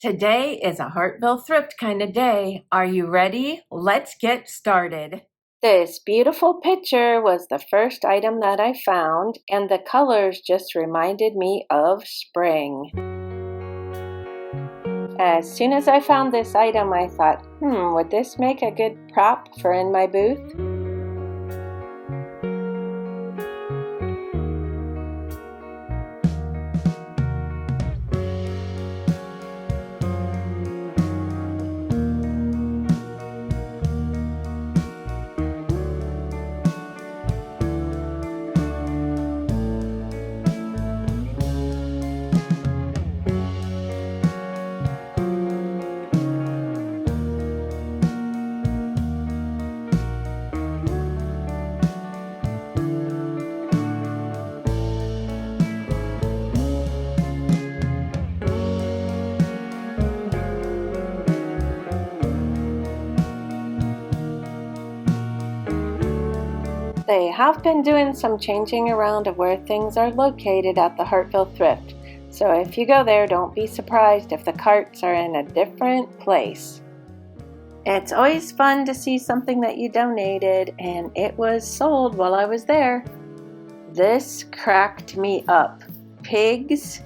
Today is a Hartville Thrift kind of day. Are you ready? Let's get started. This beautiful picture was the first item that I found, and the colors just reminded me of spring. As soon as I found this item, I thought, would this make a good prop for in my booth? They have been doing some changing around of where things are located at the Hartville Thrift, so if you go there, don't be surprised if the carts are in a different place. It's always fun to see something that you donated, and it was sold while I was there. This cracked me up. Pigs,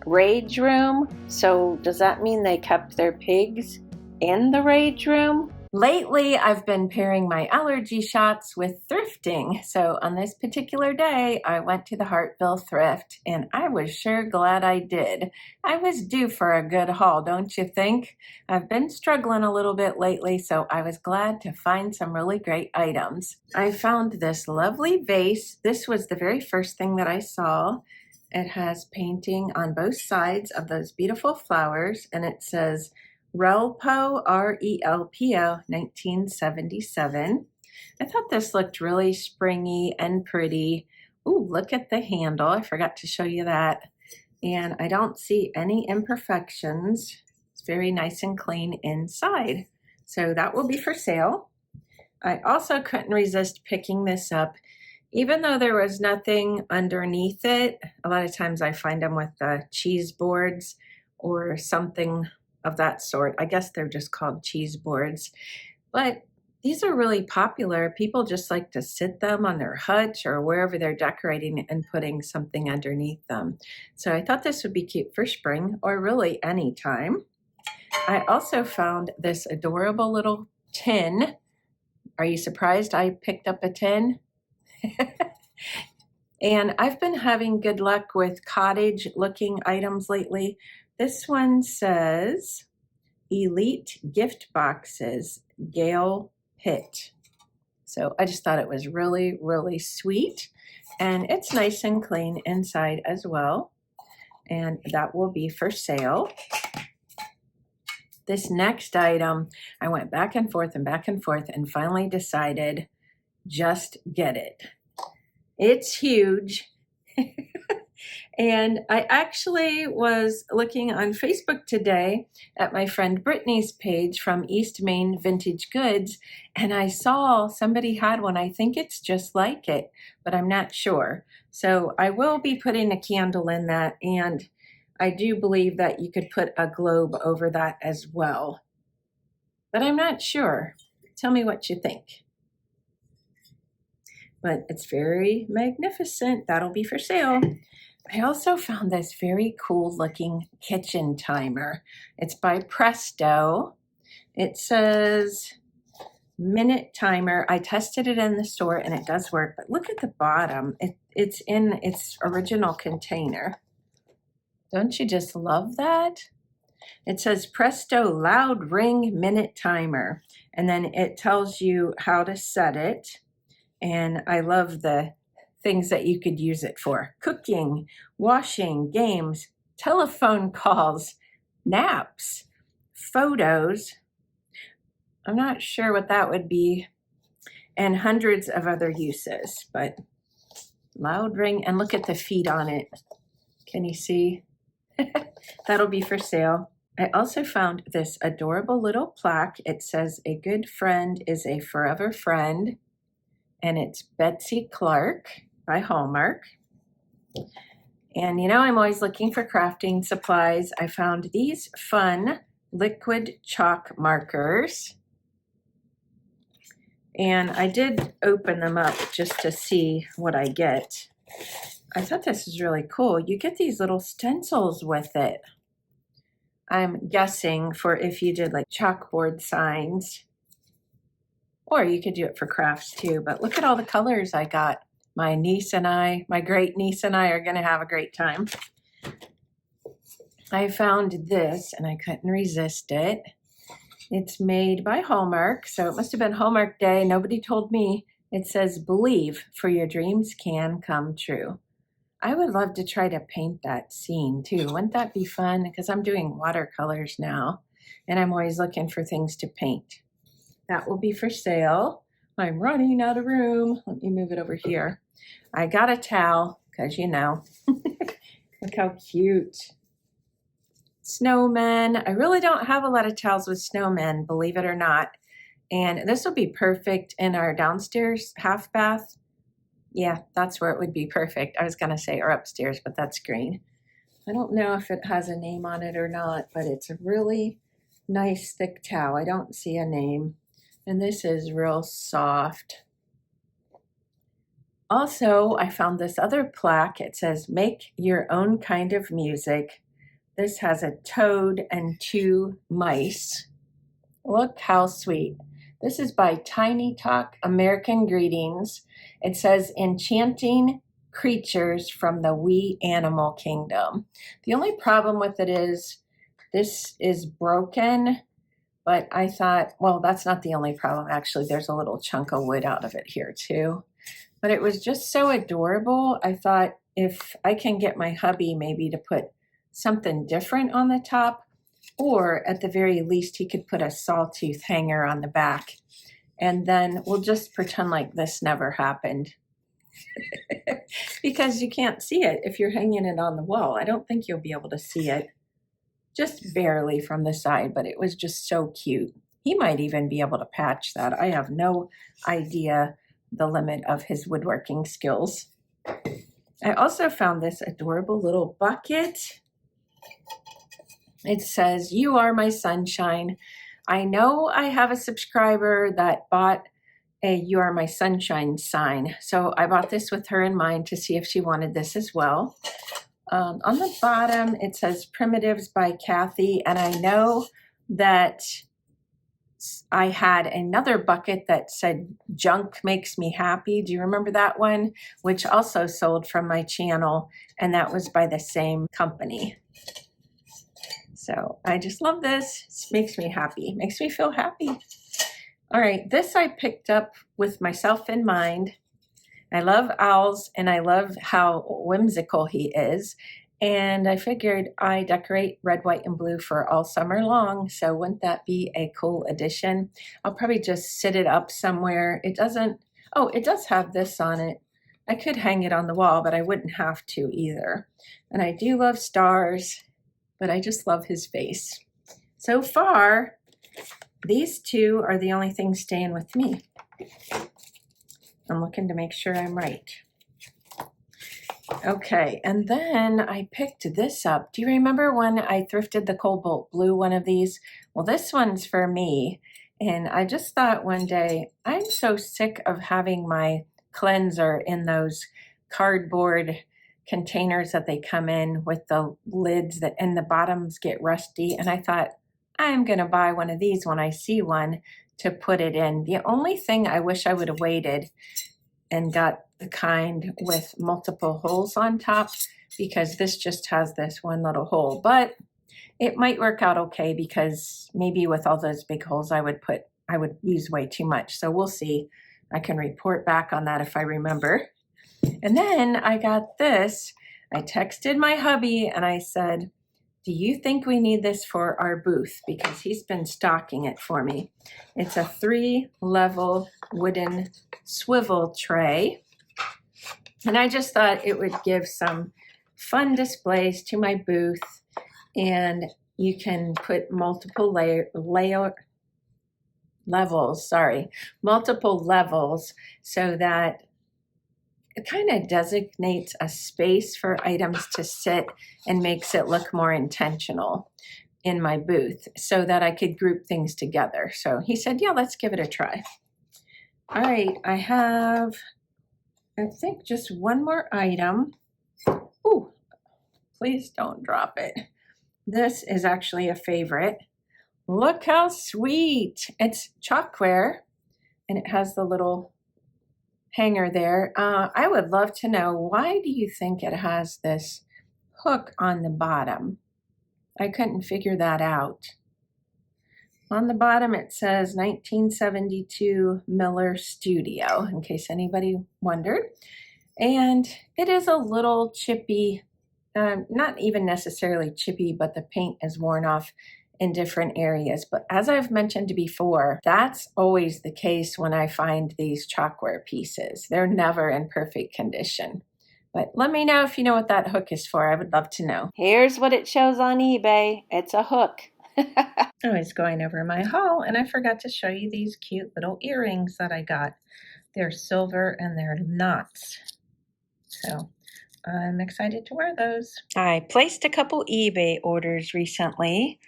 rage room. So does that mean they kept their pigs in the rage room? Lately, I've been pairing my allergy shots with thrifting. So on this particular day, I went to the Hartville Thrift, and I was sure glad I did. I was due for a good haul, don't you think? I've been struggling a little bit lately, so I was glad to find some really great items. I found this lovely vase. This was the very first thing that I saw. It has painting on both sides of those beautiful flowers, and it says Relpo, R-E-L-P-O, 1977. I thought this looked really springy and pretty. Ooh, look at the handle. I forgot to show you that. And I don't see any imperfections. It's very nice and clean inside. So that will be for sale. I also couldn't resist picking this up. Even though there was nothing underneath it, a lot of times I find them with cheese boards or something of that sort. I guess they're just called cheese boards. But these are really popular. People just like to sit them on their hutch or wherever they're decorating and putting something underneath them. So I thought this would be cute for spring or really any time. I also found this adorable little tin. Are you surprised I picked up a tin? And I've been having good luck with cottage looking items lately. This one says Elite Gift Boxes, Gail Pitt. So I just thought it was really, really sweet. And it's nice and clean inside as well. And that will be for sale. This next item, I went back and forth and finally decided, just get it. It's huge. And I actually was looking on Facebook today at my friend Brittany's page from East Main Vintage Goods, and I saw somebody had one. I think it's just like it, but I'm not sure. So I will be putting a candle in that, and I do believe that you could put a globe over that as well. But I'm not sure. Tell me what you think. But it's very magnificent. That'll be for sale. I also found this very cool looking kitchen timer. It's by Presto. It says minute timer. I tested it in the store and it does work, but look at the bottom. It's in its original container. Don't you just love that? It says Presto loud ring minute timer, and then it tells you how to set it. And I love the things that you could use it for. Cooking, washing, games, telephone calls, naps, photos. I'm not sure what that would be. And hundreds of other uses, but loud ring, and look at the feet on it. Can you see? That'll be for sale. I also found this adorable little plaque. It says, "A good friend is a forever friend." And it's Betsy Clark by Hallmark. And you know, I'm always looking for crafting supplies. I found these fun liquid chalk markers. And I did open them up just to see what I get. I thought this was really cool. You get these little stencils with it. I'm guessing for if you did like chalkboard signs, or you could do it for crafts too. But look at all the colors I got. My niece and I, my great niece and I are going to have a great time. I found this and I couldn't resist it. It's made by Hallmark, so it must have been Hallmark Day. Nobody told me. It says, "Believe, for your dreams can come true." I would love to try to paint that scene too. Wouldn't that be fun? Because I'm doing watercolors now, and I'm always looking for things to paint. That will be for sale. I'm running out of room. Let me move it over here. I got a towel, because you know. Look how cute. Snowmen. I really don't have a lot of towels with snowmen, believe it or not. And this will be perfect in our downstairs half bath. Yeah, that's where it would be perfect. I was going to say or upstairs, but that's green. I don't know if it has a name on it or not, but it's a really nice thick towel. I don't see a name. And this is real soft. Also, I found this other plaque. It says, "Make your own kind of music." This has a toad and 2 mice. Look how sweet. This is by Tiny Talk American Greetings. It says, "Enchanting creatures from the wee animal kingdom." The only problem with it is this is broken, but I thought, well, that's not the only problem. Actually, there's a little chunk of wood out of it here too. But it was just so adorable. I thought if I can get my hubby maybe to put something different on the top, or at the very least he could put a sawtooth hanger on the back, and then we'll just pretend like this never happened. Because you can't see it if you're hanging it on the wall. I don't think you'll be able to see it, just barely from the side, but it was just so cute. He might even be able to patch that. I have no idea the limit of his woodworking skills. I also found this adorable little bucket. It says, "You are my sunshine." I know I have a subscriber that bought a "You are my sunshine" sign. So I bought this with her in mind to see if she wanted this as well. On the bottom, it says "Primitives" by Kathy. And I know that I had another bucket that said "Junk makes me happy." Do you remember that one? Which also sold from my channel. And that was by the same company. So I just love this. It makes me happy. Makes me feel happy. All right, this I picked up with myself in mind. I love owls and I love how whimsical he is. And I figured I decorate red, white, and blue for all summer long. So wouldn't that be a cool addition? I'll probably just sit it up somewhere. It doesn't, oh, it does have this on it. I could hang it on the wall, but I wouldn't have to either. And I do love stars, but I just love his face. So far, these 2 are the only things staying with me. I'm looking to make sure I'm right. Okay, and then I picked this up. Do you remember when I thrifted the cobalt blue one of these? Well, this one's for me. And I just thought one day, I'm so sick of having my cleanser in those cardboard containers that they come in with the lids that and the bottoms get rusty. And I thought, I'm going to buy one of these when I see one to put it in. The only thing I wish I would have waited and got the kind with multiple holes on top, because this just has this one little hole. But it might work out okay, because maybe with all those big holes I would use way too much. So we'll see. I can report back on that if I remember. And then I got this. I texted my hubby and I said, "Do you think we need this for our booth?" Because he's been stocking it for me. It's a 3-level wooden swivel tray. And I just thought it would give some fun displays to my booth. And you can put multiple levels so that it kind of designates a space for items to sit and makes it look more intentional in my booth so that I could group things together. So he said, yeah, let's give it a try. All right, I have, I think, just one more item. Ooh, please don't drop it. This is actually a favorite. Look how sweet. It's chalkware and it has the little hanger there. I would love to know, why do you think it has this hook on the bottom? I couldn't figure that out. On the bottom it says 1972 Miller Studio, in case anybody wondered. And it is a little chippy, not even necessarily chippy, but the paint is worn off in different areas. But as I've mentioned before, that's always the case when I find these chalkware pieces. They're never in perfect condition. But let me know if you know what that hook is for. I would love to know. Here's what it shows on eBay. It's a hook. I was going over my haul and I forgot to show you these cute little earrings that I got. They're silver and they're knots. So I'm excited to wear those. I placed a couple eBay orders recently.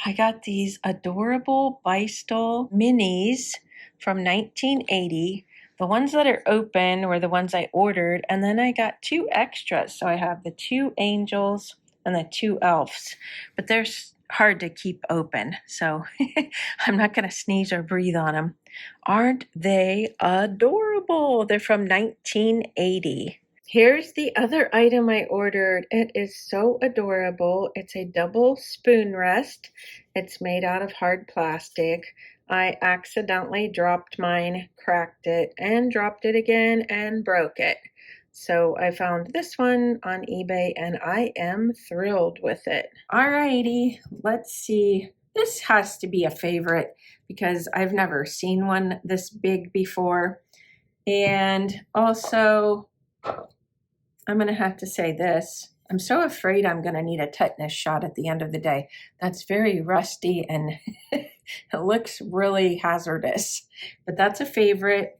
I got these adorable Bystol minis from 1980. The ones that are open were the ones I ordered, and then I got 2 extras. So I have the 2 angels and the 2 elves, but they're hard to keep open, so I'm not going to sneeze or breathe on them. Aren't they adorable? They're from 1980. Here's the other item I ordered. It is so adorable. It's a double spoon rest. It's made out of hard plastic. I accidentally dropped mine, cracked it, and dropped it again and broke it. So I found this one on eBay and I am thrilled with it. Alrighty, let's see. This has to be a favorite because I've never seen one this big before. And also, I'm going to have to say this. I'm so afraid I'm going to need a tetanus shot at the end of the day. That's very rusty and it looks really hazardous. But that's a favorite.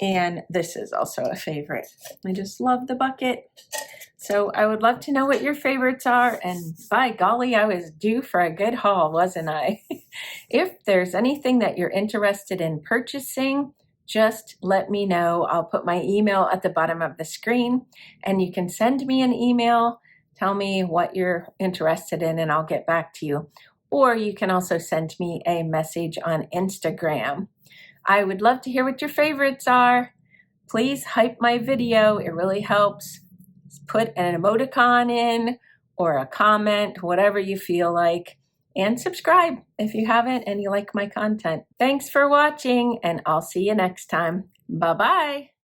And this is also a favorite. I just love the bucket. So I would love to know what your favorites are. And by golly, I was due for a good haul, wasn't I? If there's anything that you're interested in purchasing, just let me know. I'll put my email at the bottom of the screen and you can send me an email. Tell me what you're interested in and I'll get back to you. Or you can also send me a message on Instagram. I would love to hear what your favorites are. Please hype my video. It really helps. Put an emoticon in or a comment, whatever you feel like. And subscribe if you haven't and you like my content. Thanks for watching and I'll see you next time. Bye-bye.